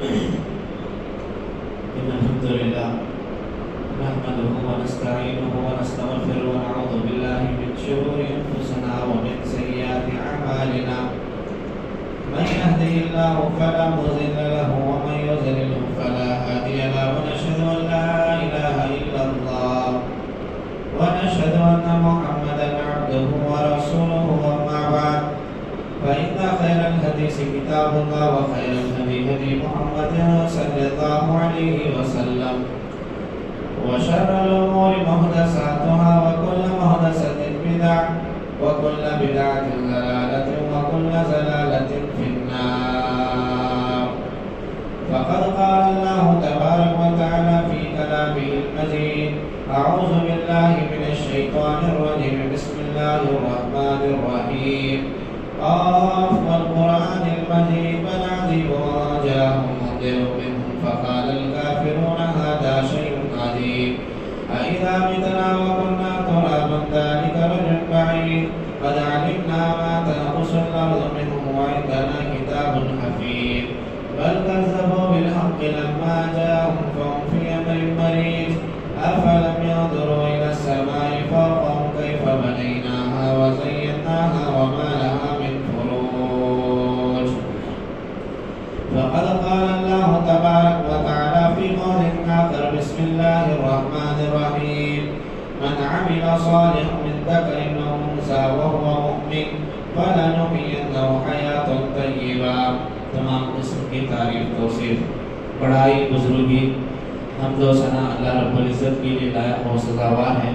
إن الحمد لله نحمده ونستعينه ونستغفره ونعوذ بالله من شرور أنفسنا ومن سيئات أعمالنا من يهده الله فلا مضل له ومن يضلل فلا هادي له ونشهد أن لا إله إلا الله ونشهد أن محمدا عبده ورسوله أما بعد فإن خير الحديث كتاب الله وخير الهدي هدي محمد صلى الله عليه وسلم وشر الأمور محدثاتها وكل محدثة بدعة وكل بدعة ضلالة وكل ضلالة في النار. فقد قال الله تبارك وتعالى في كلامه المجيد: أعوذ بالله من الشيطان الرجيم بسم الله الرحمن الرحيم قاف والقرآن المجيد بل عجبوا أن جاءهم منذر منهم فقال الكافرون هذا شيء عجيب أإذا متنا وكنا ترابا ذلك رجل بعيد قد علمنا ما تنقص الأرض منهم وعندنا كتاب حفيظ بل كذبوا بالحق لما جاءهم فهم في أمر مريض أفلم ينظروا إلى السماء فوقهم كيف بنيناها وزيناها وما لها من فروج. فقد قال الله تبارك وتعالى في موضع آخر بسم الله الرحمن الرحيم من عمل صالحا من ذكر أو أنثى وهو مؤمن فلنحيينه حياة طيبة. تمام قسم کی تعریف توصیف بڑائی بزرگی حمد و ثنا اللہ رب العزت کی لیے لائق و سزاوار ہے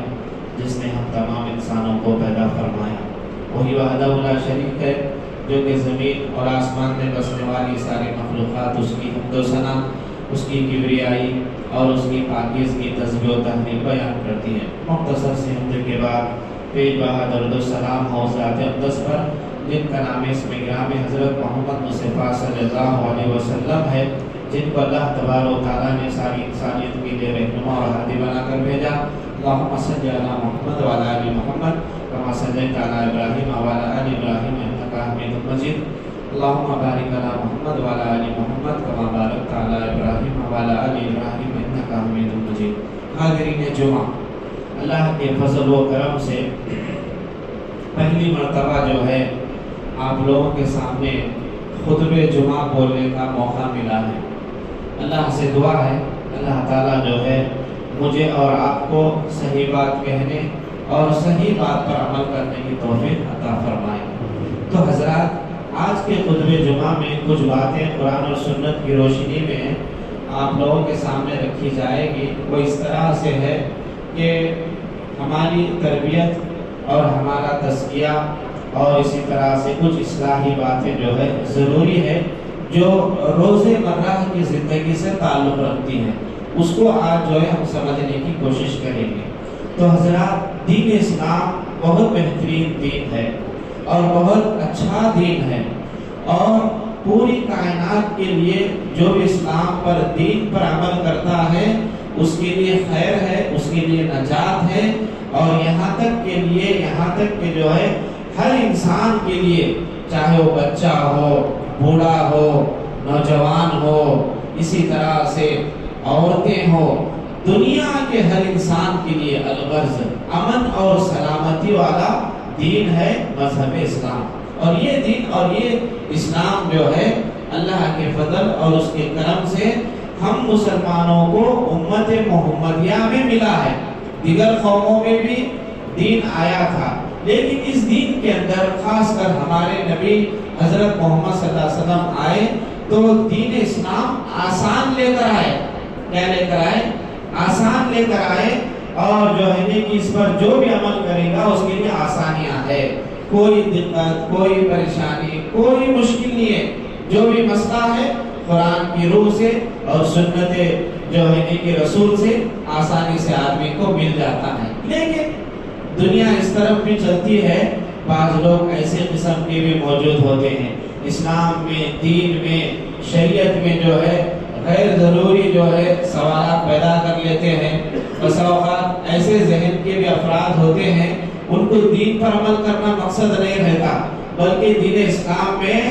جس نے ہم تمام انسانوں کو پیدا فرمایا. وہی وحدہ لا شریک ہے جو کہ زمین اور آسمان میں بسنے والی ساری مخلوقات اس کی حمد و ثنا، اس کی کبریائی اور اس کی پاکیزگی تسبیح و تحمیل بیان کرتی ہے. مختصر سی حمد کے بعد پیش بہا درود و سلام ہو ذات اقدس پر جن کا نام اس میں گرامی حضرت محمد مصطفیٰ صلی اللہ علیہ وسلم ہے، جن کو اللہ تبارک و تعالیٰ نے ساری انسانیت کے لیے رہنما اور ہادی بنا کر بھیجا. اللہم صلی علی محمد وعلی آل محمد کما صلیت علی ابراہیم وعلی آل ابراہیم انک حمید مجید. اللہم بارک علی محمد وعلی آل محمد کما بارکت علی ابراہیم وعلی آل ابراہیم انک حمید مجید. حاضرین جمعہ، اللہ کے فضل و کرم سے پہلی مرتبہ جو ہے آپ لوگوں کے سامنے خطبہ جمعہ بولنے کا موقع ملا ہے. اللہ سے دعا ہے اللہ تعالیٰ جو ہے مجھے اور آپ کو صحیح بات کہنے اور صحیح بات پر عمل کرنے کی توفیق عطا فرمائے. تو حضرات، آج کے خطبہ جمعہ میں کچھ باتیں قرآن اور سنت کی روشنی میں آپ لوگوں کے سامنے رکھی جائے گی. وہ اس طرح سے ہے کہ ہماری تربیت اور ہمارا تزکیہ اور اسی طرح سے کچھ اصلاحی باتیں جو ہے ضروری ہے جو روزمرہ کی زندگی سے تعلق رکھتی ہیں. اس کو آج جو ہے ہم سمجھنے کی کوشش کریں گے. تو حضرات، دین اسلام بہت بہترین دین ہے اور بہت اچھا دین ہے، اور پوری کائنات کے لیے جو بھی اسلام پر دین پر عمل کرتا ہے اس کے لیے خیر ہے، اس کے لیے نجات ہے. اور یہاں تک کہ جو ہے ہر انسان کے لیے، چاہے وہ بچہ ہو، بوڑھا ہو، نوجوان ہو، اسی طرح سے عورتیں ہو، دنیا کے ہر انسان کے لیے الغرض امن اور سلامتی والا دین ہے مذہب اسلام. اور یہ دین اور یہ اسلام جو ہے اللہ کے فضل اور اس کے کرم سے ہم مسلمانوں کو امت محمدیہ میں ملا ہے. دیگر قوموں میں بھی دین آیا تھا، لیکن اس دین کے اندر خاص کر ہمارے نبی حضرت محمد صلی اللہ علیہ وسلم آئے تو دین اسلام آسان لے کر آئے. کیا لے کر آئے؟ آسان لے کر آئے. اور جو ہے کہ اس پر جو بھی عمل کرے گا اس کے لیے آسانیاں ہے. کوئی دقت، کوئی پریشانی، کوئی مشکل نہیں ہے. جو بھی مسئلہ ہے قرآن کی روح سے اور سنت جو ہے کہ رسول سے آسانی سے آدمی کو مل جاتا ہے. لیکن دنیا اس طرف بھی چلتی ہے، بعض لوگ ایسے قسم کے بھی موجود ہوتے ہیں اسلام میں، دین میں، شریعت میں جو ہے غیر ضروری جو ہے سوالات پیدا کر لیتے ہیں. بس اوقات ایسے ذہن کے بھی افراد ہوتے ہیں، ان کو دین پر عمل کرنا مقصد نہیں رہتا، بلکہ دین اسلام میں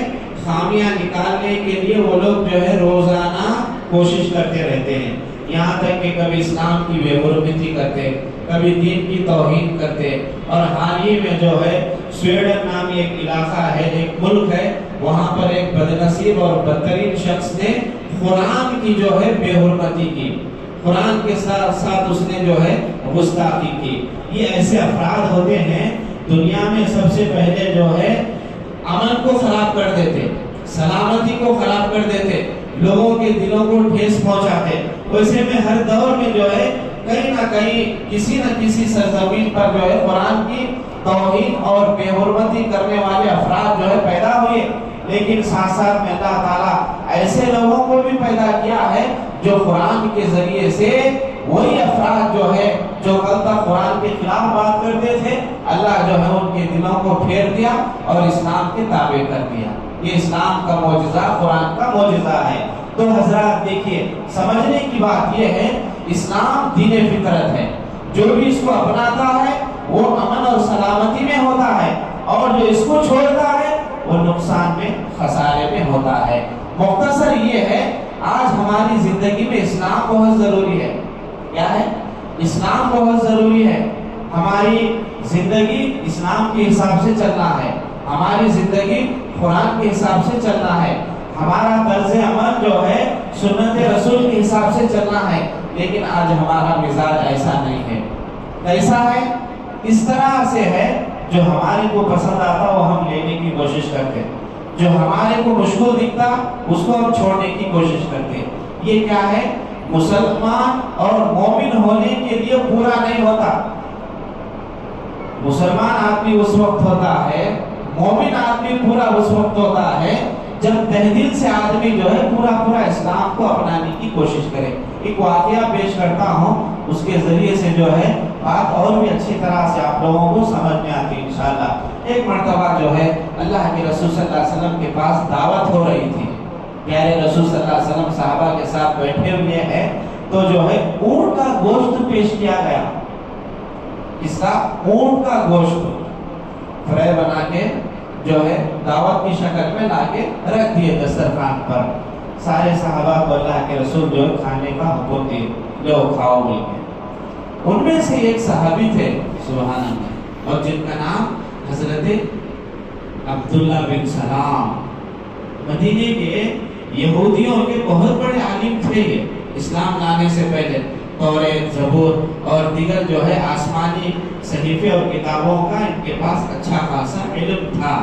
خامیاں نکالنے کے لیے وہ لوگ جو ہے روزانہ کوشش کرتے رہتے ہیں، یہاں تک کہ کبھی اسلام کی بے حرمتی کرتے، کبھی دین کی توہین کرتے۔ اور حال ہی میں جو ہے سویڈن نامی ایک علاقہ ہے، ایک ملک ہے، وہاں پر ایک بدنصیب اور بدترین شخص نے قرآن کی جو ہے بے حرمتی کی، قرآن کے ساتھ ساتھ اس نے جو ہے گستاخی کی۔ یہ ایسے افراد ہوتے ہیں دنیا میں سب سے پہلے جو ہے امن کو خراب کر دیتے، سلامتی کو خراب کر دیتے، لوگوں کے دلوں کو ٹھیس پہنچاتے۔ ویسے میں ہر دور میں جو ہے کہیں نہ کہیں کسی نہ کسی سرزمین پر جو ہے قرآن کی توہین اور بے حرمتی کرنے والے افراد جو ہے پیدا ہوئے، لیکن ساتھ ساتھ میں اللہ تعالیٰ ایسے لوگوں کو بھی پیدا کیا ہے جو قرآن کے ذریعے سے وہی افراد جو ہے جو کل تک قرآن کے خلاف بات کرتے تھے، اللہ جو ہے ان کے دلوں کو پھیر دیا اور اسلام کے تابع کر دیا۔ یہ اسلام کا معجزہ، قرآن کا معجزہ ہے۔ تو حضرات دیکھیے، سمجھنے کی بات یہ ہے اسلام دین فطرت ہے، جو بھی اس کو اپناتا ہے وہ امن اور سلامتی میں ہوتا ہے، اور جو اس کو چھوڑتا ہے وہ نقصان میں، خسارے میں ہوتا ہے۔ مختصر یہ ہے، آج ہماری زندگی میں اسلام بہت ضروری ہے۔ کیا ہے؟ اسلام بہت ضروری ہے۔ ہماری زندگی اسلام کے حساب سے چلنا ہے، ہماری زندگی قرآن کے حساب سے چلنا ہے، ہمارا طرز عمل جو ہے سنت رسول کے حساب سے چلنا ہے۔ لیکن آج ہمارا مزاج ایسا نہیں ہے۔ کیسا ہے؟ اس طرح سے ہے جو ہمارے کو پسند آتا وہ ہم لینے کی کوشش کرتے، جو ہمارے کو مشکل دکھتا اس کو ہم چھوڑنے کی کوشش کرتے۔ یہ کیا ہے؟ مسلمان اور مومن ہونے کے لیے پورا نہیں ہوتا۔ مسلمان آدمی اس وقت ہوتا ہے، مومن آدمی پورا اس وقت ہوتا ہے جب تہ دل سے آدمی جو ہے پورا اسلام کو اپنانے کی کوشش کرے۔ ایک واقعہ پیش کرتا ہوں، اس کے ذریعے سے جو ہے بات اور بھی اچھی طرح سے آپ لوگوں کو سمجھ میں آتی ہے انشاءاللہ۔ ایک مرتبہ جو ہے اللہ کے رسول صلی اللہ علیہ وسلم کے پاس دعوت ہو رہی تھی، پیارے رسول صلی اللہ علیہ وسلم صحابہ کے ساتھ بیٹھے ہوئے ہیں، تو جو ہے اونٹ کا گوشت پیش کیا گیا۔ اس کا اونٹ کا گوشت فرائی بنا کے جو ہے دعوت کی شکل میں لا کے رکھ دیے دسترخوان پر۔ سارے صحابہ کو اللہ کے رسول جو کھانے کا حکم دیے، لو کھاؤ بول کے۔ ان میں سے ایک صحابی تھے، سبحان اللہ، اور جن کا نام حضرت عبداللہ بن سلام، مدینے کے یہودیوں کے بہت بڑے عالم تھے۔ یہ اسلام لانے سے پہلے توریت، زبور اور دیگر جو ہے آسمانی صحیفے اور کتابوں کا ان کے پاس اچھا خاصا علم تھا۔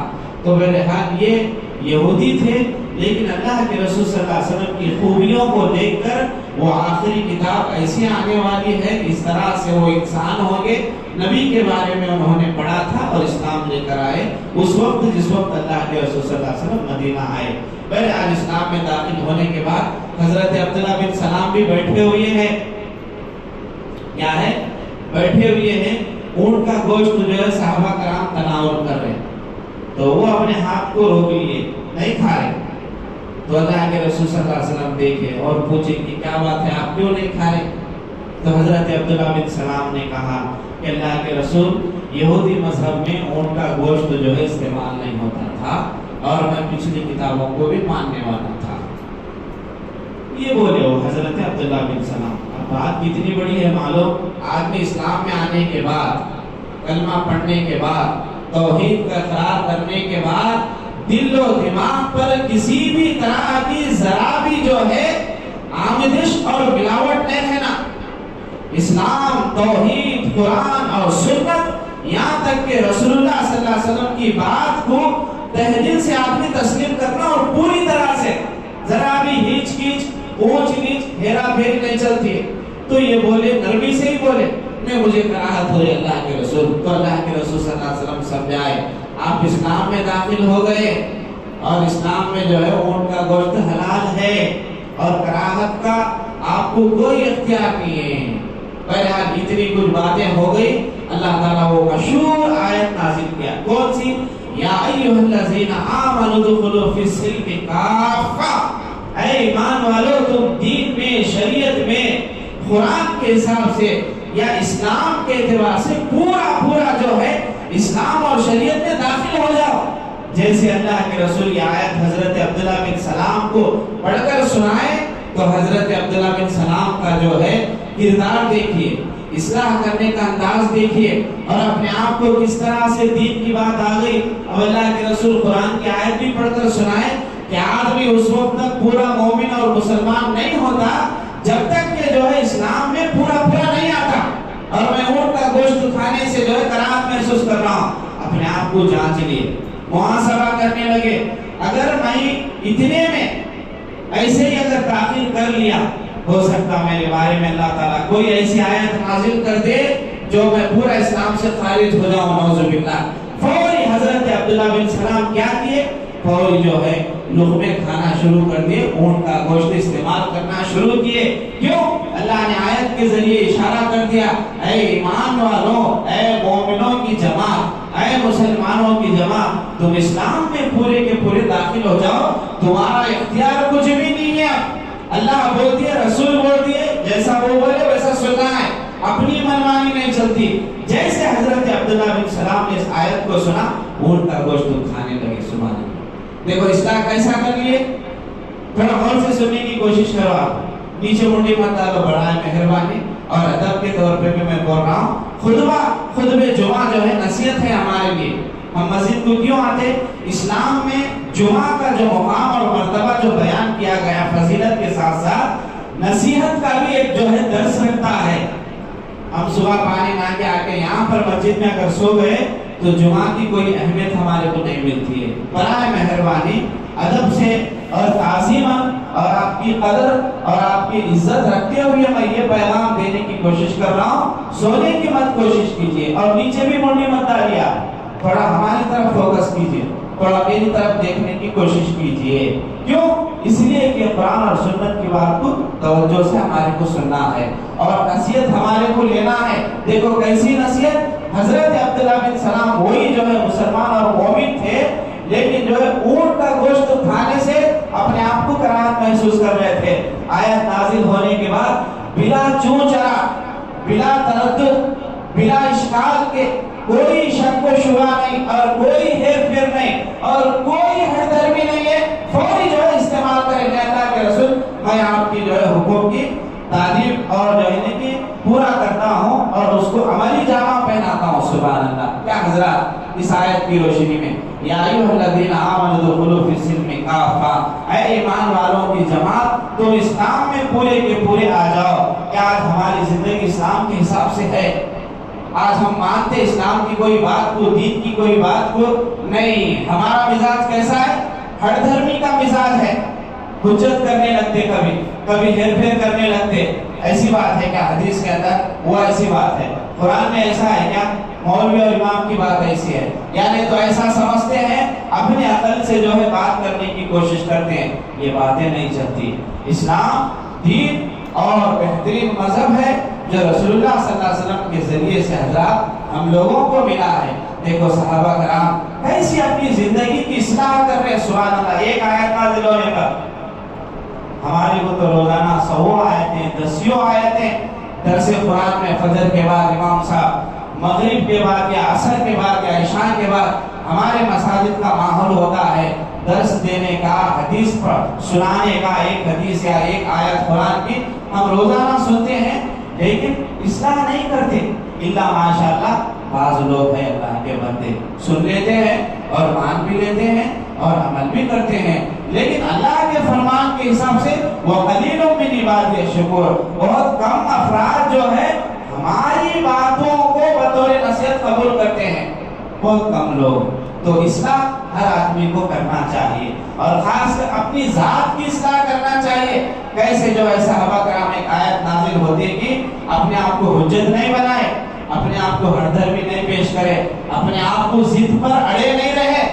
تو بہرحال یہ یہودی تھے، لیکن اللہ کے رسول صلی اللہ علیہ وسلم کی خوبیوں کو دیکھ کر وہ آخری کتاب ایسی آنے والی ہے، اس طرح سے وہ انسان ہوں گے، نبی کے بارے میں انہوں نے پڑھا تھا اور اسلام لے کر آئے اس وقت جس وقت اللہ کے رسول صلی اللہ علیہ وسلم مدینہ آئے۔ بہرحال اسلام میں داخل ہونے کے بعد حضرت عبداللہ بن سلام بھی بیٹھے ہوئے ہیں۔ کیا ہے؟ بیٹھے ہوئے ہیں، اونٹ کا گوشت جو ہے صحابہ کرام تناول کر رہے ہیں، تو وہ اپنے ہاتھ کو روک لیے، نہیں کھا رہے۔ تو اللہ کے رسول صلی اللہ علیہ وسلم دیکھے اور پوچھے کہ کیا بات ہے، آپ کیوں نہیں کھا رہے؟ تو حضرت عبداللہ بن سلام نے کہا کہ اللہ کے رسول، یہودی مذہب میں اونٹ کا گوشت جو ہے استعمال نہیں ہوتا تھا، اور میں پچھلی کتابوں کو بھی ماننے والا تھا۔ یہ بولے وہ حضرت عبداللہ بن سلام۔ اب بات کتنی بڑی ہے معلوم، آدمی اسلام میں آنے کے بعد، کلمہ پڑھنے کے بعد، توحید کا اقرار کرنے کے بعد دل و دماغ پر کسی بھی طرح کی ذرا بھی جو ہے آمیزش اور ملاوٹ نہیں ہے نا۔ اسلام، توحید، قرآن اور سنت، یہاں تک کہ رسول اللہ صلی اللہ علیہ وسلم کی بات کو تہ دل سے آدمی تسلیم کرنا اور پوری طرح سے ذرا بھی ہیچ کیچ، اونچ نیچ، ہیرا پھیری نہیں چلتی ہے۔ تو یہ بولے، نرمی سے ہی بولے، میں مجھے کراہت ہو رہی اللہ کے رسول۔ تو اللہ کے رسول صلی اللہ علیہ وسلم سمجھائے، آپ اسلام میں داخل ہو گئے اور اسلام میں جو ہے اونٹ کا گوشت حلال ہے اور کراہت کا آپ کو کوئی اختیار نہیں ہے۔ بہرحال اتنی کچھ باتیں ہو گئی، اللہ تعالیٰ وہ مشہور آیت نازل کیا، کون سی؟ یا ایھا الذین آمنوا ادخلوا فی السلم کافہ، اے ایمان والو تم دین میں، شریعت میں، قرآن کے حساب سے یا اسلام کے اعتبار سے پورا جو ہے اسلام اور شریعت میں داخل ہو جاؤ۔ جیسے اللہ کے رسول یہ آیت حضرت عبداللہ بن سلام کو پڑھ کر سنائے تو حضرت عبداللہ بن سلام کا جو ہے کردار دیکھیے، اصلاح کرنے کا انداز دیکھیے، اور اپنے آپ کو کس طرح سے دین کی بات آ گئی۔ اب اللہ کے رسول قرآن کی آیت بھی پڑھ کر سنائے کہ آدمی اس وقت تک پورا مومن اور مسلمان نہیں ہوتا جب تک کہ جو ہے اسلام میں پورا نہیں آتا۔ اور میں اونٹ کا گوشت کھانے سے جو ہے کراہت محسوس کر رہا ہوں، اپنے آپ کو جانچ لیے، محاسبہ کرنے لگے۔ اگر میں اتنے میں ایسے ہی اگر تاخیر کر لیا، ہو سکتا میرے بارے میں اللہ تعالیٰ کوئی ایسی آیت نازل کر دے جو میں پورا اسلام سے خارج ہو جاؤں، نعوذ باللہ۔ فوری حضرت عبداللہ بن سلام کیا کیے؟ فوری جو ہے لقمے کھانا شروع کر دیے، اونٹ کا گوشت استعمال کرنا شروع کیے۔ کیوں؟ اللہ نے آیت کے ذریعے اشارہ کر دیا، اے ایمان والوں، اے مومنوں کی جماعت، اے مسلمانوں کی جماعت، تم اسلام میں پورے کے پورے داخل ہو جاؤ، تمہارا اختیار کچھ بھی نہیں ہے۔ اللہ بول دیے، رسول بول دیے، جیسا وہ بولے ویسا سننا ہے، اپنی منمانی نہیں چلتی۔ جیسے حضرت عبداللہ بن سلام نے اس آیت کو سنا، اونٹ کا گوشت کھانے لگے۔ سبحان اللہ۔ دیکھو اصلاح کیسا کر لیے، تھوڑا غور سے سننے کی کوشش کرو۔ آپ نیچے منڈی مت ڈالو، بڑا ہے مہربانی، اور ادب کے طور پہ بھی میں بول رہا ہوں، خطبہ جمعہ جو ہے نصیحت ہے ہمارے لیے۔ ہم مسجد کو کیوں آتے؟ اسلام میں جمعہ کا جو مقام اور مرتبہ جو بیان کیا گیا فضیلت کے ساتھ ساتھ نصیحت کا بھی ایک جو ہے درس رکھتا ہے۔ ہم صبح پانی نہ کے آ کے یہاں پر مسجد میں اگر سو گئے تو جمعہ کی کوئی اہمیت ہمارے کو نہیں ملتی ہے۔ برائے مہربانی ادب سے اور تعظیماً اور آپ کی قدر اور آپ کی عزت رکھتے ہوئے میں یہ پیغام دینے کی کوشش کر رہا ہوں، سونے کی مت کوشش کیجیے، اور نیچے بھی منڈی مت ڈالیے، تھوڑا ہماری طرف فوکس کیجیے، تھوڑا میری طرف دیکھنے کی کوشش کیجیے۔ کیوں؟ اس لیے کہ قرآن اور سنت کی بات کو توجہ سے ہمارے کو سننا ہے اور نصیحت ہمارے کو لینا ہے۔ دیکھو کیسی نصیحت، حضرت عبداللہ بن سلام وہی جو ہے مسلمان اور مومن تھے، لیکن جو ہے اونٹ کا گوشت کھانے سے اپنے آپ کو کراہت محسوس کر رہے تھے۔ آیت نازل ہونے کے بعد بلا چون چرا، بلا تردد، بلا اشکال کے، کوئی شک و شبہ نہیں اور کوئی ہیر پھیر نہیں اور کوئی ہردرمی نہیں ہے، فوری جو ہے استعمال کریں گے اللہ کے رسول، میں آپ کی جو ہے حکم کی تعلیم اور جو ہے کہ پورا کرتا ہوں اور اس کو عملی جامہ پہناتا ہوں۔ سبحان اللہ۔ کیا حضرات اس آیت کی روشنی میں، یا ایھا الذین آمنوا ادخلوا فی السلم کافہ، اے ایمان والوں کی جماعت تم اسلام میں پورے کے پورے آ جاؤ۔ کیا آج ہماری زندگی اسلام کے حساب سے ہے؟ آج ہم مانتے اسلام کی کوئی بات کو، دین کی کوئی بات کو نہیں۔ ہمارا مزاج کیسا ہے؟ ہر دھرمی کا مزاج ہے، حجت کرنے لگتے، کبھی ہیر پھیر کرنے لگتے۔ ایسی بات ہے کیا حدیث کے اندر؟ وہ ایسی بات ہے؟ قرآن میں ایسا ہے کیا؟ مولوی اور امام کی بات ایسی ہے؟ یعنی تو ایسا سمجھتے ہیں، اپنے عقل سے جو ہے بات کرنے کی کوشش کرتے ہیں، یہ باتیں نہیں چلتی۔ اسلام دین اور بہترین مذہب ہے جو رسول اللہ صلی اللہ علیہ وسلم کے ذریعے سے حضرات ہم لوگوں کو ملا ہے۔ دیکھو صحابہ کرام کیسی اپنی زندگی کی اصلاح کر رہے ہیں۔ سبحان اللہ۔ ایک آیت نازل ہونے پر ہماری کو تو روزانہ 100 آیتیں، 10 آیتیں درس قرآن میں، فجر کے بعد امام صاحب، مغرب کے بعد یا عصر کے بعد یا عشاء کے بعد ہمارے مساجد کا ماحول ہوتا ہے درس دینے کا، حدیث پر سنانے کا، ایک حدیث یا ایک آیت قرآن کی ہم روزانہ سنتے ہیں، لیکن اصلاح نہیں کرتے۔ اللہ ماشاءاللہ بعض لوگ ہیں اللہ کے بندے، سن لیتے ہیں اور مان بھی لیتے ہیں اور عمل بھی کرتے ہیں، لیکن اللہ کے فرمان کے حساب سے وَقَلِيلٌ مِّنْ عِبَادِيَ الشَّكُورُ، بہت کم افراد جو ہے ہماری باتوں کو بطور نصیحت قبول کرتے ہیں، بہت کم لوگ۔ تو اصلاح ہر آدمی کو کرنا چاہیے اور خاص کر اپنی ذات کی اصلاح کرنا چاہیے۔ کیسے جو ہے صحابہ کرام ایک آیت نازل ہوتی کہ اپنے آپ کو حجت نہیں بنائے، اپنے آپ کو ہردرمی نہیں پیش کرے، اپنے آپ کو ضد پر اڑے نہیں رہے۔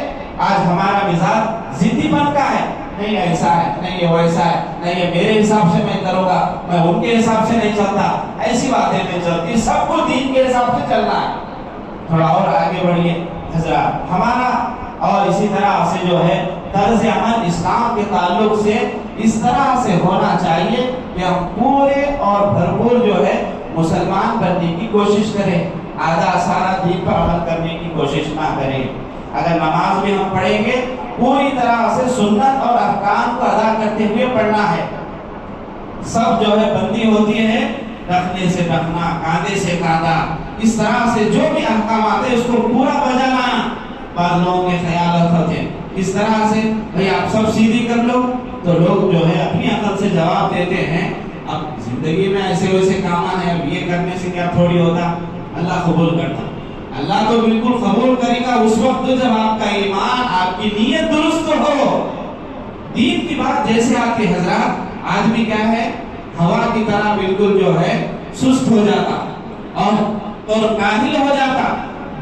آج ہمارا مزاج ضدی پن کا ہے، نہیں ایسا ہے، نہیں یہ ویسا ہے، نہیں یہ میرے حساب سے میں کروں گا، میں ان کے حساب سے نہیں چلتا، ایسی باتیں نہیں چلتی، سب کو دین کے حساب سے چلنا ہے۔ تھوڑا اور آگے بڑھیے حضرات، ہمارا اور اسی طرح سے جو ہے طرز عمل اسلام کے تعلق سے اس طرح سے ہونا چاہیے کہ ہم پورے اور بھرپور جو ہے مسلمان بننے کی کوشش کریں، آدھا سارا دین پر عمل کرنے کی کوشش نہ کریں۔ اگر نماز بھی ہم پڑھیں گے پوری طرح سے سنت اور احکام کو ادا کرتے ہوئے پڑھنا ہے. سب جو ہے بندی ہوتی ہے رکھنے سے رکھنا، کاندھے سے کاندھا، اس طرح سے جو بھی احکامات ہے اس کو پورا بجا لانا. بعض لوگوں کے خیالات ہوتے ہیں اس طرح سے بھئی آپ سب سیدھی کر لو، تو لوگ جو ہے اپنی عقل سے جواب دیتے ہیں اب زندگی میں ایسے ویسے کام ہے، اب یہ کرنے سے کیا تھوڑی ہوتا، اللہ قبول کرتا. اللہ تو بالکل قبول کرے گا اس وقت جب آپ کا ایمان، آپ کی نیت درست ہو. دین کی بات جیسے آتی حضرات، آدمی کیا ہے ہوا کی طرح بالکل جو ہے سست ہو جاتا اور کاہل ہو جاتا.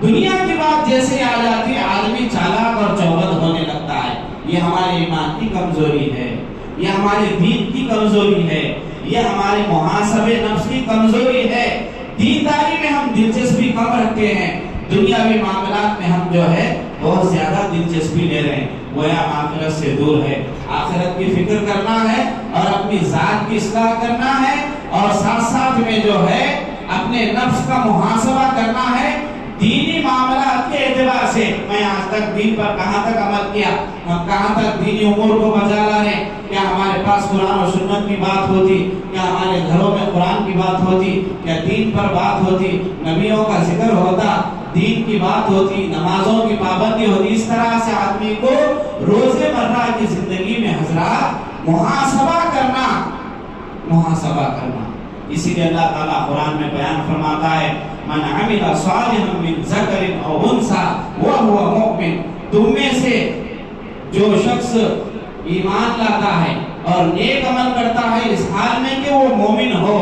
دنیا کی بات جیسے آ جاتی آدمی چالاک اور چوبند ہونے لگتا ہے. یہ ہمارے ایمان کی کمزوری ہے، یہ ہمارے دین کی کمزوری ہے، یہ ہمارے محاسبے نفس کی کمزوری ہے. دینداری میں ہم دلچسپی کم رکھتے ہیں، دنیاوی معاملات میں ہم جو ہے بہت زیادہ دلچسپی لے رہے ہیں. گویا آخرت سے دور ہے. آخرت کی فکر کرنا ہے اور اپنی ذات کی اصلاح کرنا ہے، اور ساتھ ساتھ میں جو ہے اپنے نفس کا محاسبہ کرنا ہے. دینی معاملات کے اعتبار سے میں آج تک دین پر کہاں تک عمل کیا، ہم کہاں تک دینی امور کو بجا لا رہے ہیں. کیا ہمارے پاس قرآن و سنت کی بات ہوتی، کیا ہمارے گھروں میں قرآن کی بات ہوتی، کیا دین پر بات ہوتی، نبیوں کا ذکر ہوتا، دین کی بات ہوتی، نمازوں کی پابندی ہوتی. اس طرح سے آدمی کو روزمرہ کی زندگی میں حضرات محاسبہ کرنا. اسی لیے اللہ تعالیٰ قرآن میں بیان فرماتا ہے من عمل صالحا من ذکر او انثى وهو مؤمن. تم میں سے جو شخص ایمان لاتا ہے اور نیک عمل کرتا ہے اس حال میں کہ وہ مومن ہو،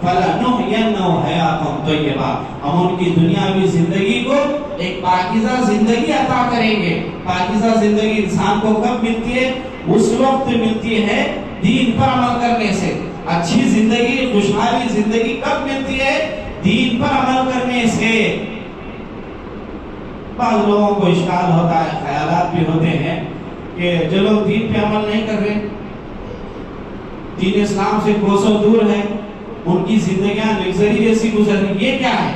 فَلَنُحْيَنَّهُ حَيَاةً طَيِّبَةً، ہم ان کی دنیاوی زندگی کو ایک پاکیزہ زندگی عطا کریں گے. پاکیزہ زندگی انسان کو کب ملتی ہے؟ اس وقت ملتی ہے دین پر عمل کرنے سے. اچھی زندگی، خوشحالی زندگی کب ملتی ہے؟ دین پر عمل کرنے سے. بعض لوگوں کو اشکال ہوتا ہے، خیالات بھی ہوتے ہیں کہ جو لوگ دین پہ عمل نہیں کر رہے، دین اسلام سے کوسوں دور ہے، ان کی زندگیاں لگزری جیسی گزر رہی، یہ کیا ہے؟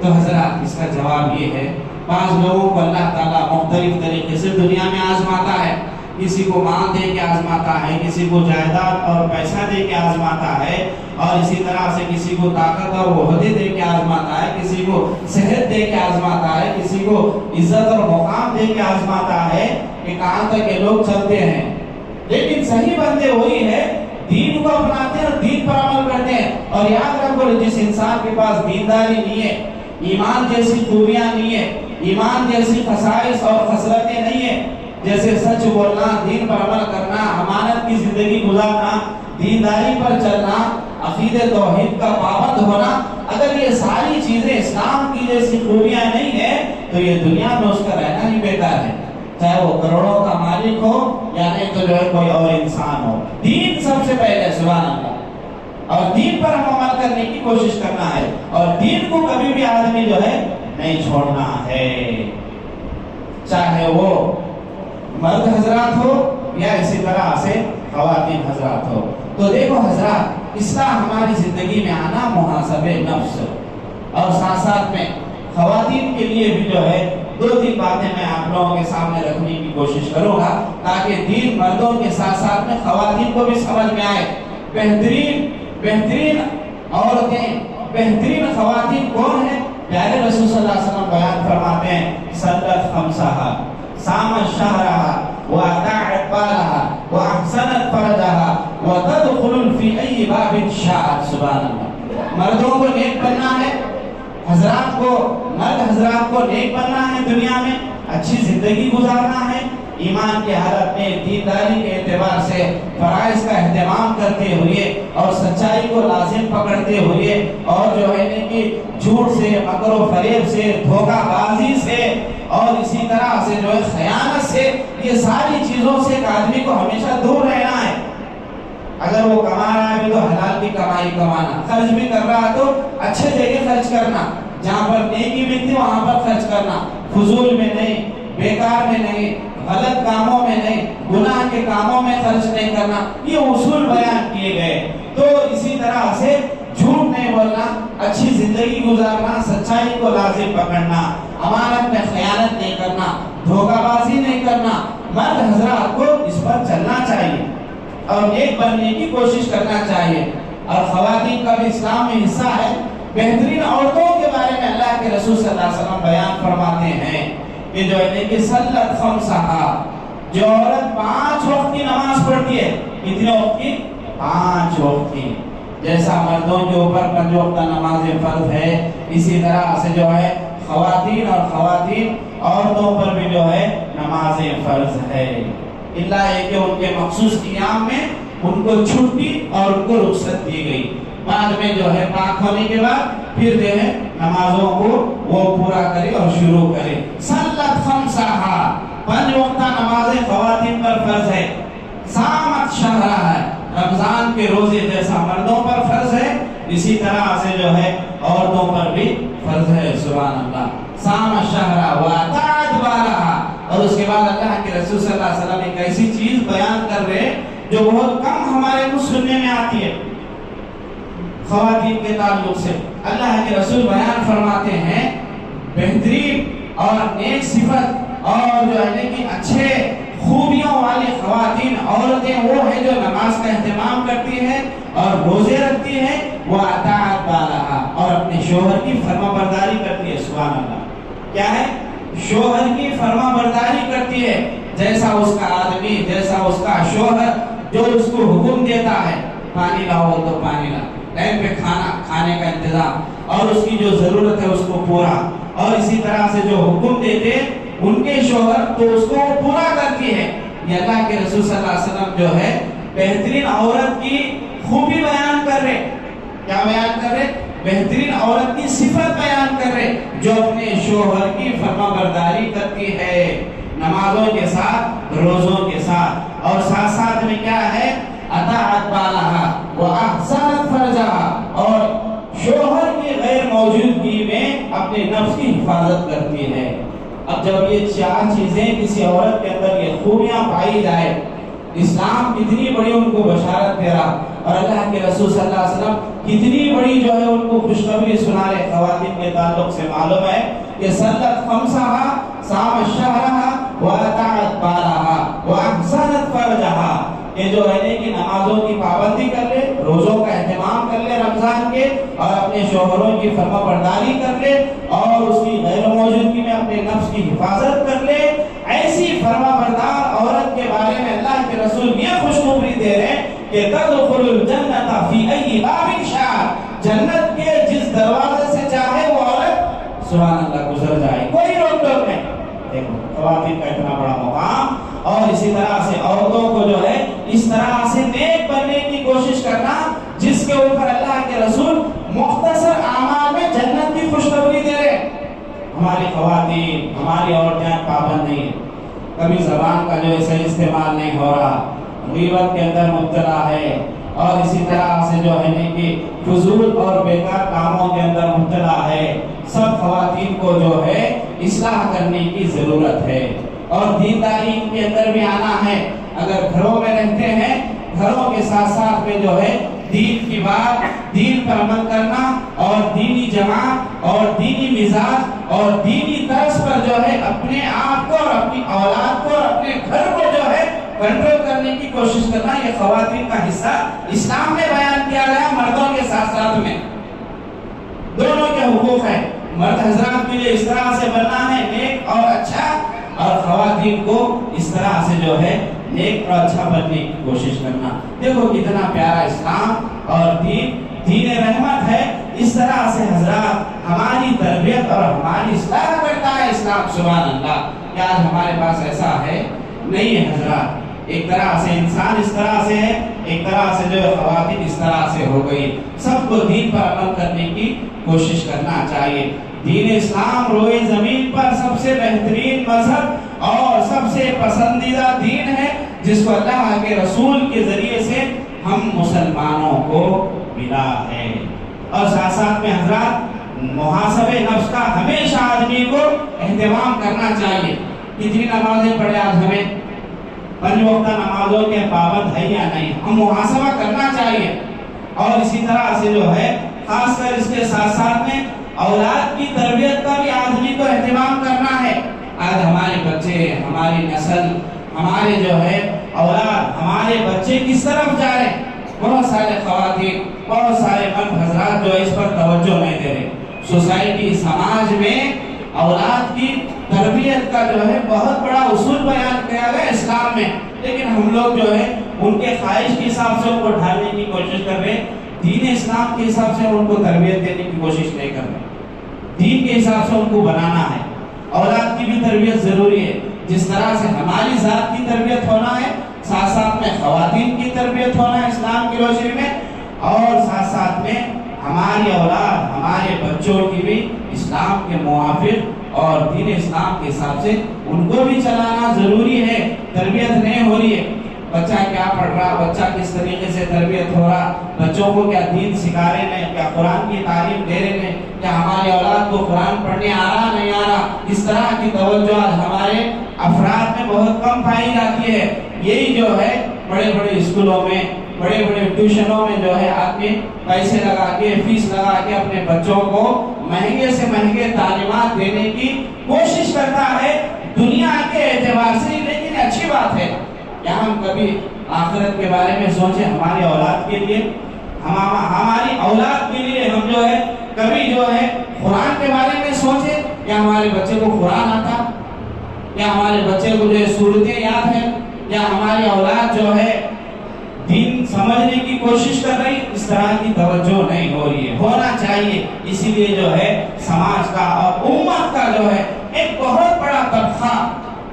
تو حضرات اس کا جواب یہ ہے، بعض لوگوں کو اللہ تعالیٰ مختلف طریقے سے دنیا میں آزماتا ہے. کسی کو مال دے کے آزماتا ہے، کسی کو جائیداد اور پیسہ دے کے آزماتا ہے، اور اسی طرح سے کسی کو طاقت اور عہدے دے کے آزماتا ہے، کسی کو صحت دے کے آزماتا ہے، کسی کو عزت اور مقام دے کے آزماتا ہے کہ کہاں تک یہ لوگ چلتے ہیں. لیکن صحیح بندے وہی ہے دین کو اپناتے ہیں اور دین پر عمل کرتے ہیں. اور یاد رکھو جس انسان کے پاس دینداری نہیں ہے، ایمان جیسی خوبیاں نہیں ہے، ایمان جیسی خصائص اور خصلتیں نہیں ہے، جیسے سچ بولنا، دین پر عمل کرنا، امانت کی زندگی گزارنا، دینداری پر چلنا، عقیدہ توحید کا پابند ہونا، اگر یہ ساری چیزیں اسلام کی جیسی خوبیاں نہیں ہیں تو یہ دنیا میں اس کا رہنا ہی بیکار ہے، چاہے وہ کروڑوں کا مالک ہو یا نہیں تو جو ہے کوئی اور انسان ہو. دین سب سے پہلے، سبحان اللہ، اور دین پر ہم عمل کرنے کی کوشش کرنا ہے، اور دین کو کبھی بھی آدمی جو ہے نہیں چھوڑنا ہے، چاہے وہ مرد حضرات ہو یا اسی طرح سے خواتین حضرات ہو. تو دیکھو حضرات، اصلاح ہماری زندگی میں آنا محاسبہ نفس، اور ساتھ ساتھ میں خواتین کے لیے بھی جو ہے 2-3 باتیں میں آپ لوگوں کے سامنے رکھنے کی کوشش کروں گا تاکہ دین مردوں کے ساتھ ساتھ میں خواتین کو بھی سمجھ میں آئے. بہترین عورتیں، بہترین خواتین کون ہیں؟ پیارے رسول صلی اللہ علیہ وسلم بیان فرماتے ہیں صدت خمسہا، صامت شہرہا، وَأَطَاعَتْ بَالَهَا، وَأَحْسَنَتْ فَرْجَهَا، وَتَدْخُلُ فِي أَيِّ بَابٍ شَاءَتْ. سبحان اللہ. مردوں کو نیک بننا ہے، مرد حضرات کو نیک بننا ہے، دنیا میں اچھی زندگی گزارنا ہے، ایمان کی حالت میں دینداری کے اعتبار سے فرائض کا اہتمام کرتے ہوئے اور سچائی کو لازم پکڑتے ہوئے، اور جو ہے کہ جھوٹ سے، مکر و فریب سے، دھوکہ بازی سے، اور اسی طرح سے جو ہے خیانت سے، یہ ساری چیزوں سے ایک آدمی کو ہمیشہ دور رہنا ہے. اگر وہ کما رہا ہے تو حلال کی کمائی کمانا، خرچ بھی کر رہا ہے تو اچھے جگہ خرچ کرنا، جہاں پر نیکی ملتی وہاں پر خرچ کرنا، فضول میں نہیں، بیکار میں نہیں، غلط کاموں میں نہیں، گناہ کے کاموں میں خرچ نہیں کرنا. یہ اصول بیان کیے گئے. تو اسی طرح سے جھوٹ نہیں بولنا، اچھی زندگی گزارنا، سچائی کو لازم پکڑنا، امانت میں خیانت نہیں کرنا، چلنا چاہیے اور نیک بننے کی کوشش کرنا چاہیے. اور خواتین کا بھی اسلام میں حصہ ہے. بہترین عورتوں کے بارے میں اللہ کے رسول صلی اللہ علیہ وسلم بیان فرماتے ہیں کہ جو ہے کہ صلت خمسہا، جو عورت 5 وقت کی نماز پڑھتی ہے. کتنے وقت کی؟ 5 وقت کی. جیسا مردوں کے اوپر 5 وقت نماز فرض ہے، اسی طرح سے جو ہے خواتین عورتوں پر بھی جو ہے نماز فرض ہے. اللہ ہے کہ ان کے مخصوص قیام میں ان کو چھٹی اور ان کو رخصت دی گئی. بعد میں جو ہے پاک ہونے کے بعد پھر جو ہے نمازوں کو وہ پورا کرے اور شروع کرے. صلت خمسہا، 5 وقت نمازیں خواتین پر فرض ہے. صامت شہرہا، رمضان کے روزے جیسا مردوں پر فرض ہے اسی طرح سے جو ہے عورتوں پر بھی فرض ہے. سبحان اللہ. صامت شہرہا واطاعت بالہا. اور اس کے بعد اللہ کے رسول صلی اللہ علیہ وسلم ایک ایسی چیز بیان کر رہے جو بہت کم ہمارے کو سننے میں آتی ہے خواتین کے تعلق سے. اللہ کے رسول بیان فرماتے ہیں بہترین اور نیک صفت اور جو ہے کہ اچھے خوبیوں والی خواتین عورتیں وہ ہیں جو نماز کا اہتمام کرتی ہیں اور روزے رکھتی ہیں. وہ اطاعت بالہا، اور اپنے شوہر کی فرما برداری کرتی ہے. سبحان اللہ. کیا ہے؟ شوہر کی فرما برداری کرتی ہے. جیسا اس کا آدمی، جیسا اس کا شوہر جو اس کو حکم دیتا ہے، پانی لاؤ تو پانی لا، ٹائم پہ کھانے کا انتظام، اور اس کی جو ضرورت ہے اس کو پورا، اور اسی طرح سے جو حکم دیتے ان کے شوہر تو اس کو پورا کرتی ہے. یہ اللہ کے رسول صلی اللہ علیہ وسلم جو ہے بہترین عورت کی خوبی بیان کر رہے. کیا بیان کر رہے؟ بہترین عورت کی صفت بیان کر رہے جو اپنے شوہر کی فرما برداری کرتی ہے نمازوں کے ساتھ، روزوں کے ساتھ، اور ساتھ ساتھ میں کیا ہے؟ اطاعت بالہا واحسنت فرجہا، اور شوہر کی غیر موجودگی میں اپنے نفس کی حفاظت کرتی ہے. اب جب یہ 4 چیزیں کسی عورت کے اندر یہ خوبیاں پائی جائے، اسلام کتنی بڑی ان کو بشارت دے رہا، اور اللہ کے رسول صلی اللہ علیہ وسلم کتنی بڑی جو ہے ان کو خوشخبری سنا رہے خواتین کے تعلق سے. معلوم ہے کہ صلت خمسہا، صامت شہرہا واطاعت بالہا واحسنت فرجہا. یہ جو ہے کہ نمازوں کی پابندی کر لے، روزوں کا اہتمام کر لے رمضان کے، اور اپنے شوہروں کی فرما برداری کر لے، اور اس کی غیر موجودگی میں اپنے نفس کی حفاظت کر لے. ایسی فرما بردار عورت کے بارے میں اللہ کے رسول یہ خوشخبری دے رہے ہیں کہ تدخل الجنت فی ای باب شاء، جنت کے جس دروازے سے چاہے وہ عورت سبحان اللہ گزر جائے، کوئی روک ٹوک نہیں. دیکھو خواتین کا اتنا بڑا مقام، اور اسی طرح سے عورتوں کو جو ہے اس طرح سے نیک بننے کی کوشش کرنا جس کے اوپر اللہ کے رسول مختصر اعمال میں جنت کی خوشخبری دے رہے. ہماری خواتین، ہماری عورتیں پابند نہیں ہیں، کبھی زبان کا جو ہے صحیح استعمال نہیں ہو رہا، غیبت کے اندر مبتلا ہے، اور اسی طرح سے جو ہے کہ فضول اور بیکار کاموں کے اندر مبتلا ہے. سب خواتین کو جو ہے اصلاح کرنے کی ضرورت ہے، اور دینداری کے اندر بھی آنا ہے. اگر گھروں میں رہتے ہیں، گھروں کے ساتھ ساتھ میں جو ہے دین کی بات، دین پر عمل کرنا، اور دینی جماعت اور دینی مزاج اور دینی طرز پر جو ہے اپنے آپ کو اور اپنی اولاد کو اور اپنے گھر کو جو ہے کنٹرول کرنے کی کوشش کرنا، یہ خواتین کا حصہ اسلام میں بیان کیا گیا. مردوں کے ساتھ ساتھ میں دونوں کے حقوق ہیں. مرد حضرات کے لیے اس طرح سے بننا ہے نیک اور اچھا، اور خواتین کو اس طرح سے جو ہے نیک اور اچھا بننے کی کوشش کرنا. دیکھو کتنا پیارا اسلام اور دین رحمت ہے. اس طرح سے حضرات ہماری تربیت اور ہماری اصلاح کرتا ہے اسلام. سبحان اللہ. کیا آج ہمارے پاس ایسا ہے؟ نہیں ہے حضرات. ایک طرح سے انسان اس طرح سے ہے، ایک طرح سے جو خواتین اس طرح سے ہو گئی. سب کو دین پر عمل کرنے کی کوشش کرنا چاہیے. دین اسلام روئے زمین پر سب سے بہترین مذہب اور سب سے پسندیدہ دین ہے، جس کو اللہ کے رسول کے ذریعے سے ہم مسلمانوں کو ملا ہے. اور ساتھ ساتھ میں حضرات محاسبہ نفس کا ہمیشہ آدمی کو اہتمام کرنا چاہیے. کتنی نمازیں پڑھے آج ہمیں؟ 5 وقت نمازوں کے پابند ہے یا نہیں؟ ہم محاسبہ کرنا چاہیے. اور اسی طرح سے جو ہے خاص کر اس کے ساتھ ساتھ میں اولاد کی تربیت کا بھی آدمی کو اہتمام کرنا ہے. آج ہمارے بچے، ہماری نسل، ہمارے جو ہے اولاد ہمارے بچے کس طرف جا رہے ہیں؟ بہت سارے خواتین، بہت سارے مرد حضرات جو اس پر توجہ نہیں دے رہے. سوسائٹی، سماج میں اولاد کی تربیت کا جو ہے بہت بڑا اصول بیان کیا گیا اسلام میں، لیکن ہم لوگ جو ہے ان کے خواہش کے حساب سے ان کو ڈھالنے کی کوشش کر رہے ہیں. دین اسلام کے حساب سے ان کو تربیت دینے کی کوشش نہیں کر رہے. دین کے حساب سے ان کو بنانا ہے. اولاد کی بھی تربیت ضروری ہے. جس طرح سے ہماری ذات کی تربیت ہونا ہے، ساتھ ساتھ میں خواتین کی تربیت ہونا ہے اسلام کی روشنی میں، اور ساتھ ساتھ میں ہماری اولاد، ہمارے بچوں کی بھی اسلام کے موافق اور دین اسلام کے حساب سے ان کو بھی چلانا ضروری ہے. تربیت نہیں ہو رہی ہے، بچہ کیا پڑھ رہا، بچہ کس طریقے سے تربیت ہو رہا، بچوں کو کیا دین سکھا رہے ہیں، کیا قرآن کی تعلیم دے رہے ہیں، کیا ہماری اولاد کو قرآن پڑھنے آ رہا نہیں آ رہا، اس طرح کی توجہ ہمارے افراد میں بہت کم پائی جاتی ہے. یہی جو ہے بڑے بڑے اسکولوں میں، بڑے بڑے ٹیوشنوں میں جو ہے آدمی پیسے لگا کے، فیس لگا کے اپنے بچوں کو مہنگے سے مہنگے تعلیمات دینے کی کوشش کرتا ہے دنیا کے اعتبار سے. لیکن اچھی بات ہے کہ ہم کبھی آخرت کے بارے میں سوچیں، ہماری اولاد کے لیے، ہماری اولاد کے لیے ہم جو ہے کبھی جو ہے قرآن کے بارے میں سوچیں. کیا ہمارے بچے کو قرآن آتا؟ کیا ہمارے بچے کو جو ہے سورتیں یاد ہیں؟ کیا ہماری اولاد جو ہے دین سمجھنے کی کوشش کر رہی؟ اس طرح کی توجہ نہیں ہو رہی ہے. ہونا چاہیے. اسی لیے جو ہے سماج کا اور امت کا جو ہے ایک بہت بڑا طبقہ،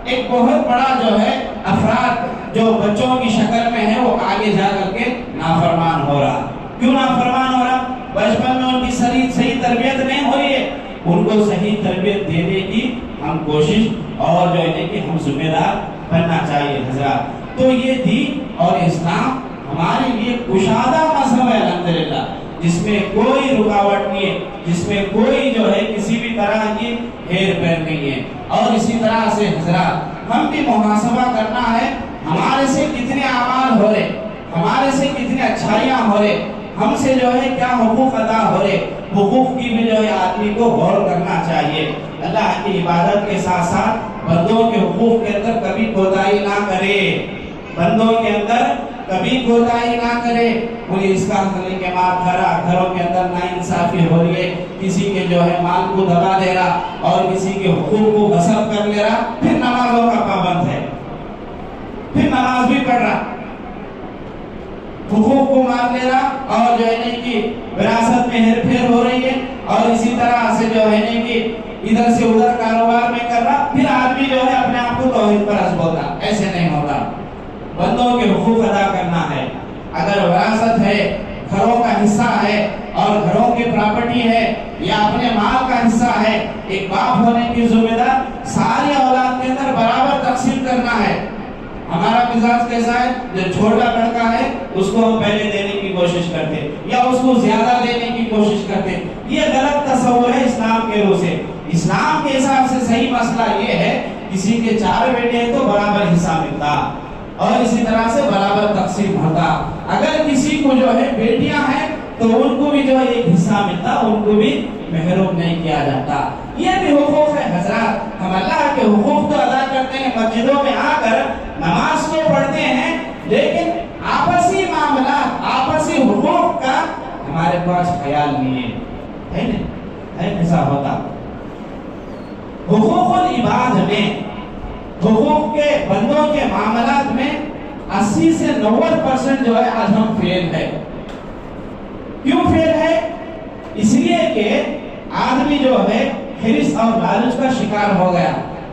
ایک بہت بڑا جو ہے افراد جو بچوں کی شکل میں ہے، وہ آگے جا کر کے نافرمان ہو رہا. کیوں نافرمان ہو رہا؟ بچپن میں ان کی صحیح تربیت نہیں ہو رہی ہے. ان کو صحیح تربیت دینے کی ہم کوشش اور جو ہے کہ ہم ذمہ دار بننا چاہیے حضرات. تو یہ دین اور اسلام ہمارے لیے کشادہ مذہب ہے الحمدللہ، جس میں کوئی رکاوٹ نہیں ہے، جس میں کوئی جو ہے کسی بھی طرح کی ہیر پھیر نہیں ہے. اور اسی طرح سے حضرات ہم بھی محاسبہ کرنا ہے، ہمارے سے کتنے اعمال ہو رہے، ہمارے سے کتنے اچھائیاں ہو رہے، ہم سے جو ہے کیا حقوق ادا ہو رہے. حقوق کی بھی جو ہے آدمی کو غور کرنا چاہیے. اللہ کی عبادت کے ساتھ ساتھ بندوں کے حقوق کے اندر کبھی کوتاہی نہ کرے، بندوں کے اندر کبھی کوتاہی نہ کرے. پولیس کا کے مار کھڑا، گھروں کے اندر ناانصافی ہو رہی ہے، کسی کے جو ہے مال کو دبا دے رہا اور کسی کے حقوق کو غصب کر لے رہا، پھر نمازوں کا پابند ہے، پھر نماز بھی پڑھ رہا، حقوق کو مار لے رہا، اور جو ہے نہیں کہ وراثت میں ہیر پھیر ہو رہی ہے، اور اسی طرح سے جو ہے نہیں کہ ادھر سے ادھر کاروبار میں کر رہا. پھر آدمی جو ہے اپنے آپ کو توحید پرست ہوتا. ایسے نہیں ہوتا. بندوں کے حقوق ادا کرنا ہے. اگر وراثت ہے، گھروں کا حصہ ہے اور گھروں کی پراپرٹی ہے یا اپنے مال کا حصہ ہے، ایک باپ ہونے کی ذمہ دار ساری اولاد کے اندر برابر تقسیم کرنا ہے. ہمارا مزاج کیسا ہے؟ جو چھوٹا لڑکا ہے اس کو ہم پہلے دینے کی کوشش کرتے یا اس کو زیادہ دینے کی کوشش کرتے. یہ غلط تصور ہے اسلام کے روح سے. اسلام کے حساب سے صحیح مسئلہ یہ ہے کسی کے 4 بیٹے ہیں تو برابر حصہ ملتا اور اسی طرح سے برابر تقسیم ہوتا. اگر کسی کو جو ہے بیٹیاں ہیں تو ان کو بھی جو ہے ایک حصہ ملتا، ان کو بھی محروم نہیں کیا جاتا. یہ بھی حقوق ہے حضرات. ہم اللہ کے حقوق تو ادا کرتے ہیں، مسجدوں میں آ کر نماز کو پڑھتے ہیں، لیکن آپسی معاملات، آپسی حقوق کا ہمارے پاس خیال نہیں ہے نہیں ایسا ہوتا. حقوق العباد میں، حقوق کے بندوں کے معاملات میں 80 سے 90% جو ہے آج ہم فیل ہے. کیوں فیل ہے؟ اس لیے کہ آدمی جو ہے حرص اور لالچ کا شکار ہو گیا.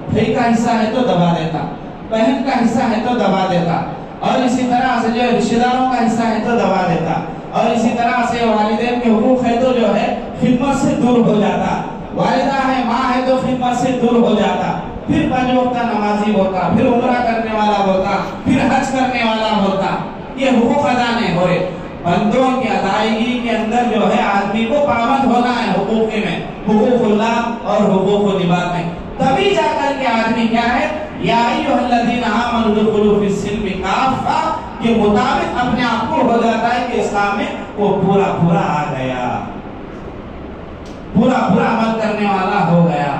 بھائی کا حصہ ہے تو دبا دیتا، بہن کا حصہ ہے تو دبا دیتا، اور اسی طرح سے جو رشتہ داروں کا حصہ ہے تو دبا دیتا، اور اسی طرح سے والدین کے حقوق ہے تو جو ہے خدمت سے دور ہو جاتا. والدہ ہے، ماں ہے تو خدمت سے دور ہو جاتا. پھر 5 وقت نمازی ہوتا، پھر عمرہ کرنے والا ہوتا، پھر حج کرنے والا ہوتا. یہ حقوق ادا نہیں ہو رہے. بندوں کی ادائیگی کے اندر جو ہے آدمی کو پابند ہونا ہے حقوق میں، حقوق اللہ اور حقوق العباد میں. تبھی جا کر کے آدمی کیا ہے، یا ایھا الذین آمنوا ادخلوا فی السلم کافہ کے مطابق اپنے آپ کو ہو جاتا ہے کہ اسلام میں وہ پورا آ گیا، پورا عمل کرنے والا ہو گیا.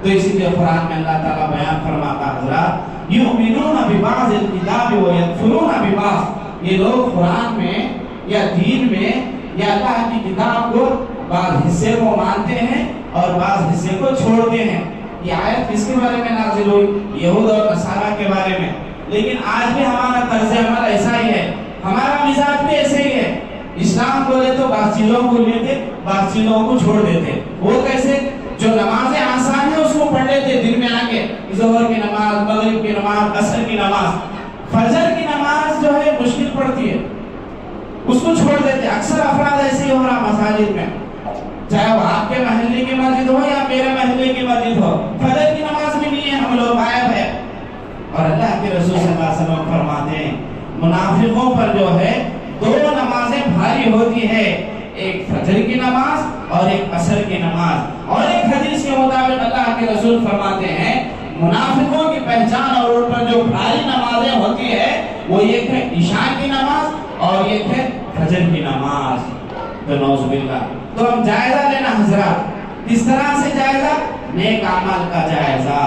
تو اسی لیے قرآن میں اللہ تعالیٰ بیان فرماتا حضرات یؤمنون ببعض الکتاب ویکفرون ببعض، یہ لوگ قرآن میں یا دین میں یا اللہ کی کتاب کو بعض حصے کو مانتے ہیں اور بعض حصے کو چھوڑتے ہیں۔ یہ آیت کس کے بارے میں نازل ہوئی؟ یہود اور نصارہ کے بارے میں۔ لیکن آج بھی ہمارا طرز عمل ایسا ہی ہے، ہمارا مزاج بھی ایسے ہی ہے۔ اسلام بولے تو بعض چیزوں کو لیتے، بعض چیزوں کو چھوڑ دیتے۔ وہ کیسے؟ جو نمازیں آسان ہیں اس کو پڑھ لیتے دن میں آ کے، ظہر کی نماز، مغرب کی نماز، عصر کی نماز۔ فجر کی نماز جو ہے مشکل پڑتی ہے، اس کو چھوڑ دیتے۔ اکثر افراد ایسے ہی ہو رہا مساجد میں، چاہے وہ آپ کے محلے کی مسجد ہو یا میرے محلے کی مسجد ہو، فجر کی نماز بھی نہیں ہے، ہم لوگ غائب ہے۔ اور اللہ کے رسول صلی اللہ علیہ وسلم فرماتے ہیں منافقوں پر جو ہے دو نمازیں بھاری ہوتی ہے، ایک فجر کی نماز اور ایک عصر کی نماز۔ اور ایک حدیث کے مطابق اللہ کے رسول فرماتے ہیں منافقوں کی پہچان اور ان پر جو بھاری نمازیں ہوتی ہے وہ ایک ہے عشاء کی نماز اور ایک ہے فجر کی نماز۔ تو نعوذ باللہ۔ تو ہم جائزہ لینا حضرات، کس طرح سے جائزہ؟ نیک اعمال کا جائزہ۔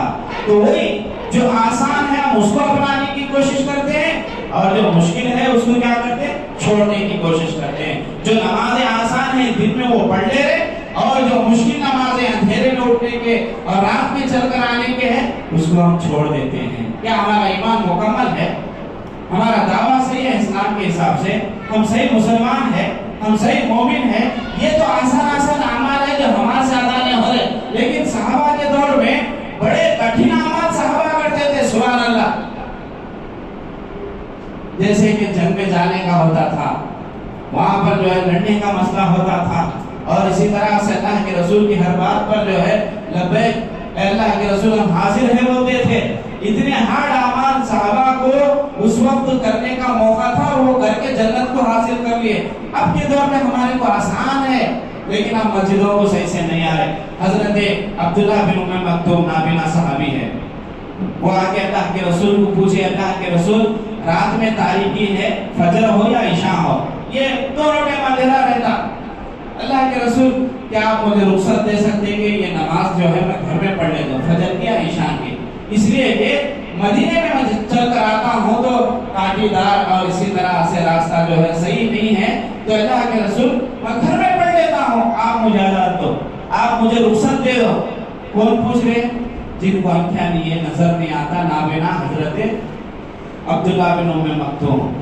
تو وہی جو آسان ہے ہم اس کو اپنانے کی کوشش کرتے ہیں اور جو مشکل ہے اس کو کیا کرتے ہیں؟ چھوڑنے کی کوشش کرتے ہیں۔ جو نمازیں آسان ہیں دن میں وہ پڑھ لے رہے، اور جو مشکل نمازیں اندھیرے میں اٹھنے کے اور رات میں چل کر آنے کے ہیں اس کو ہم چھوڑ دیتے ہیں۔ کیا ہمارا ایمان مکمل ہے؟ ہمارا دعویٰ صحیح ہے اسلام کے حساب سے؟ ہم صحیح مسلمان ہیں؟ ہم صحیح مومن ہیں؟ یہ تو آسان اعمال ہے جو ہمارے سے ادا نہیں ہو رہے، لیکن صحابہ کے دور میں بڑے کٹھن اعمال صحابہ کرتے تھے، سبحان اللہ۔ جیسے کہ جنگ میں جانے کا ہوتا تھا، وہاں پر جو ہے لڑنے کا مسئلہ ہوتا تھا، اور اسی طرح سے اللہ کے رسول کی ہر بات پر جو ہے لبیک اے اللہ کے رسول ہم حاضر ہیں بولتے تھے۔ اتنے ہارڈ اعمال صحابہ کو اس وقت کرنے کا موقع تھا اور وہ کر کے جنت کو حاصل کر لیے۔ اب کے دور میں ہمارے کو آسان ہے لیکن ہم مسجدوں کو صحیح سے نہیں آ رہے۔ حضرت عبداللہ بن ام مکتوم نابینا صحابی ہے، وہ آ کے اللہ کے رسول کو پوچھے اللہ کے رسول رات میں تاریکی ہے، فجر ہو یا عشاء ہو، یہ دونوں میں اندھیرا رہتا، اللہ کے رسول کیا آپ مجھے رخصت دے سکتے کہ یہ نماز جو ہے میں گھر میں پڑھ لیتا ہوں، فجر کی یا عشاء کی؟ اس لیے کہ مدینے میں میں چل کر آتا ہوں تو کانٹی دار اور اسی طرح سے راستہ جو ہے صحیح نہیں ہے، تو اللہ کے رسول میں گھر میں پڑھ لیتا ہوں، آپ مجھے اجازت دو، آپ مجھے رخصت دے دو۔ کون پوچھ رہے؟ جن کو آنکھیں نہیں ہے، نظر نہیں آتا، نابینا حضرت عبداللہ بن ام مکتوم۔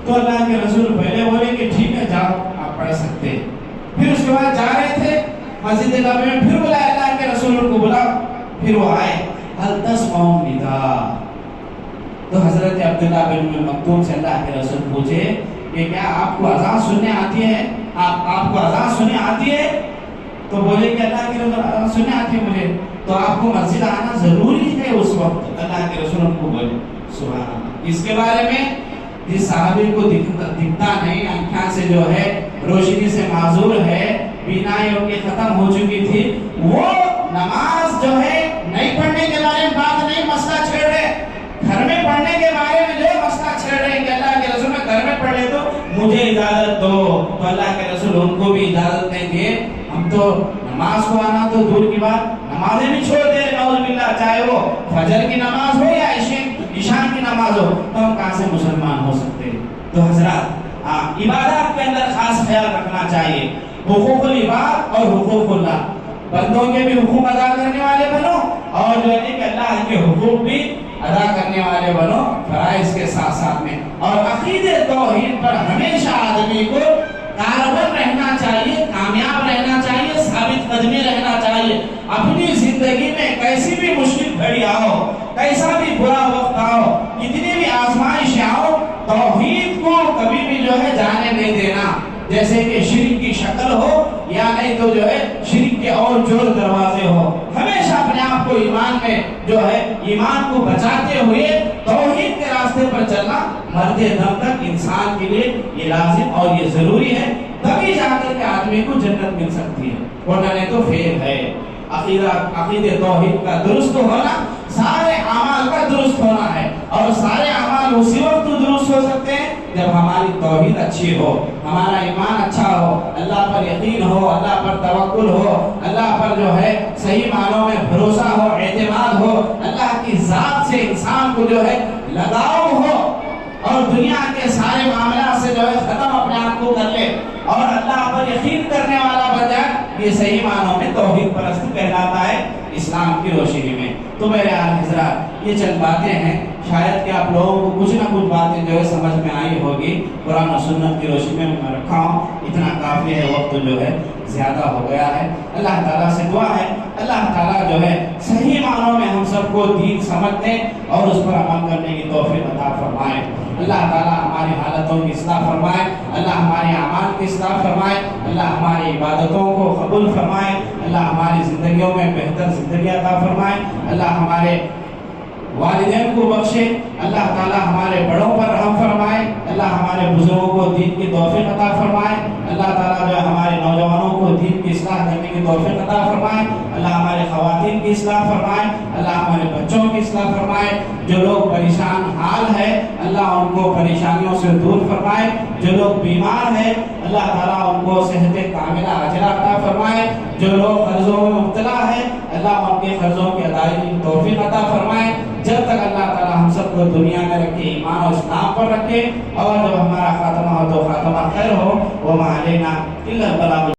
تو اللہ کے رسول پہلے بولے کہ ٹھیک ہے جاؤ آپ پڑھ سکتے، پھر اس کے بعد جا رہے تھے مسجد نبوی میں، پھر بلایا اللہ کے رسول کو، بلا، پھر وہ آئے هل تسمعون نداء؟ تو حضرت عبداللہ بن ام مکتوم سے اللہ کے رسول پوچھے کہ کیا آپ کو اذان سننے آتی ہے؟ آپ کو اذان سننے آتی ہے؟ تو بولے کہ اللہ کے رسول اذان سننے آتی ہے مجھے، تو آپ کو مسجد آنا ضروری ہے اس وقت؟ اللہ کے رسول کو بولے سبحان اللہ۔ اس کے بارے میں جس صحابی کو دکھتا نہیں، آنکھیں سے جو ہے روشنی سے معذور ہے، بینائی ان کی ختم ہو چکی تھی، وہ نماز جو ہے نہیں پڑھنے کے بارے میں بات نہیں، مسئلہ چھیڑ رہے، گھر میں پڑھنے کے بارے میں جو مسئلہ چھیڑ رہے کہ اللہ کے رسول میں گھر میں پڑھ لے تو مجھے اجازت دو، تو اللہ کے رسول ان کو بھی اجازت نہیں دیے۔ ہم تو نماز کو آنا تو دور کی بات، نمازیں بھی چھوڑ دے، نعوذ باللہ، چاہے وہ فجر کی نماز ہو یا عشاء کی نماز ہو، تو ہم کہاں سے مسلمان ہو سکتے ہیں؟ تو حضرات عبادات کے اندر خاص خیال رکھنا چاہیے، حقوق العباد اور حقوق اللہ، بندوں کے بھی حقوق ادا کرنے والے بنو اور جو ہے کہ اللہ کے حقوق بھی ادا کرنے والے بنو فرائض کے ساتھ ساتھ میں۔ اور عقیدے توحید پر ہمیشہ آدمی کو کاربن رہنا چاہیے، کامیاب رہنا چاہیے، ثابت قدمی رہنا چاہیے۔ اپنی زندگی میں کیسی بھی مشکل گھڑی آؤ، کیسا بھی برا وقت آؤ، کتنی بھی آزمائش آؤ، توحید کو کبھی بھی جو ہے جانے نہیں دینا۔ جیسے کہ شرک کی شکل ہو یا نہیں تو جو ہے شرک کے اور جور دروازے ہو، ہمیشہ اپنے آپ کو ایمان میں جو ہے ایمان کو بچاتے ہوئے توحید کے راستے پر چلنا مرتے دم تک انسان کے لیے یہ لازم اور یہ ضروری ہے، تبھی جا کر کے آدمی کو جنت مل سکتی ہے، ورنہ نہیں تو فیل ہے۔ عقیدہ توحید کا درست ہونا سارے اعمال کا درست ہونا ہے، اور سارے اعمال اسی وقت درست ہو سکتے ہیں جب ہماری توحید اچھی ہو، ہمارا ایمان اچھا ہو، اللہ پر یقین ہو، اللہ پر توکل ہو، اللہ پر جو ہے صحیح معنوں میں بھروسہ ہو، اعتماد ہو، اللہ کی ذات سے انسان کو جو ہے لگاؤ ہو اور دنیا کے سارے معاملات سے جو ہے ختم اپنے آپ کو کر لے اور اللہ پر یقین کرنے والا بن جائے، یہ صحیح معنوں میں توحید پرست کہلاتا ہے اسلام کی روشنی میں۔ تو میرے اعلیٰ حضرات، یہ چند باتیں ہیں، شاید کہ آپ لوگوں کو کچھ نہ کچھ باتیں جو ہے سمجھ میں آئی ہوگی، قرآن و سنت کی روشنی میں رکھا ہوں، اتنا کافی ہے، وقت جو ہے زیادہ ہو گیا ہے۔ اللہ تعالیٰ سے دعا ہے اللہ تعالیٰ جو ہے صحیح معنوں میں ہم سب کو دین سمجھنے اور اس پر عمل کرنے کی توفیق عطا فرمائے۔ اللہ تعالیٰ ہماری حالتوں کی اصلاح فرمائے، اللہ ہمارے اعمال کی اصلاح فرمائے، اللہ ہماری عبادتوں کو قبول فرمائے، اللہ ہماری زندگیوں میں بہتر زندگی عطا فرمائے، اللہ ہمارے والدین کو بخشے، اللہ تعالیٰ ہمارے بڑوں پر رحم فرمائے، اللہ ہمارے بزرگوں کو دین کی توفیق عطا فرمائے، اللہ تعالیٰ جو ہمارے نوجوانوں کو دین کی اصلاح کرنے کی توفیق عطا فرمائے، اللہ ہمارے خواتین کی اصلاح فرمائے، اللہ ہمارے بچوں کی اصلاح فرمائے، جو لوگ پریشان حال ہے اللہ ان کو پریشانیوں سے دور فرمائے، جو لوگ بیمار ہیں اللہ تعالیٰ ان کو صحت کاملہ عاجلہ عطا فرمائے، جو لوگ قرضوں میں مبتلا ہے اللہ ان کے قرضوں کی ادائیگی کی توفیق عطا فرمائے۔ جب تک اللہ تعالیٰ ہم سب کو دنیا میں رکھے، ایمان اور اسلام پر رکھے، اور جب ہمارا خاتمہ ہو تو خاتمہ خیر ہو، وما علینا الا البلاغ۔